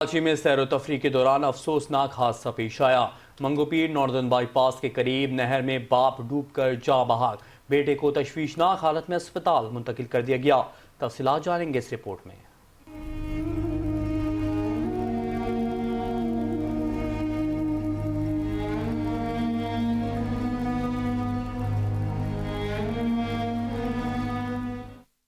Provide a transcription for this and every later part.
کراچی میں سیر و تفریح کے دوران افسوسناک حادثہ پیش آیا۔ منگو پیر ناردرن بائی پاس کے قریب نہر میں باپ ڈوب کر جاں بحق، بیٹے کو تشویشناک حالت میں اسپتال منتقل کر دیا گیا۔ تفصیلات جانیں گے اس رپورٹ میں۔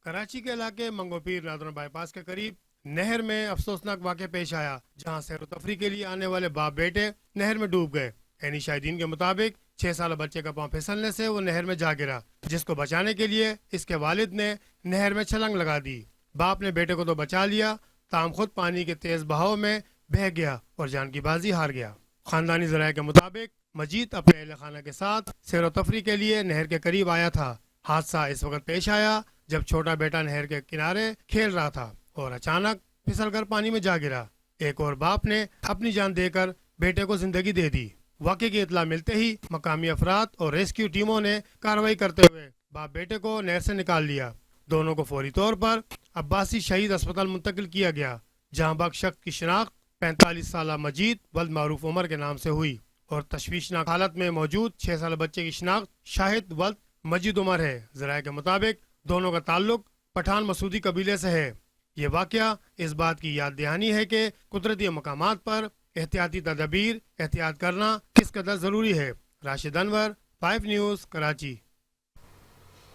کراچی کے علاقے منگو پیر ناردرن بائی پاس کے قریب نہر میں افسوسناک واقعہ پیش آیا، جہاں سیر و تفریح کے لیے آنے والے باپ بیٹے نہر میں ڈوب گئے۔ عینی شاہدین کے مطابق 6 سالہ بچے کا پاؤں پھسلنے سے وہ نہر میں جا گرا، جس کو بچانے کے لیے اس کے والد نے نہر میں چھلانگ لگا دی۔ باپ نے بیٹے کو تو بچا لیا، تاہم خود پانی کے تیز بہاؤ میں بہہ گیا اور جان کی بازی ہار گیا۔ خاندانی ذرائع کے مطابق مجید اپنے اہل خانہ کے ساتھ سیر و تفریح کے لیے نہر کے قریب آیا تھا۔ حادثہ اس وقت پیش آیا جب چھوٹا بیٹا نہر کے کنارے کھیل رہا تھا اور اچانک پھسل کر پانی میں جا گرا۔ ایک اور باپ نے اپنی جان دے کر بیٹے کو زندگی دے دی۔ واقعے کی اطلاع ملتے ہی مقامی افراد اور ریسکیو ٹیموں نے کارروائی کرتے ہوئے باپ بیٹے کو نہر سے نکال لیا۔ دونوں کو فوری طور پر عباسی شہید اسپتال منتقل کیا گیا، جہاں باق شخص کی شناخت 45 سالہ مجید ولد معروف عمر کے نام سے ہوئی اور تشویشناک حالت میں موجود 6 سالہ بچے کی شناخت شاہد ولد مجید عمر ہے۔ ذرائع کے مطابق دونوں کا تعلق پٹھان مسعودی قبیلے سے ہے۔ یہ واقعہ اس بات کی یاد دہانی ہے کہ قدرتی مقامات پر احتیاطی تدابیر احتیاط کرنا کس قدر ضروری ہے۔ راشد انور، 5 نیوز، کراچی۔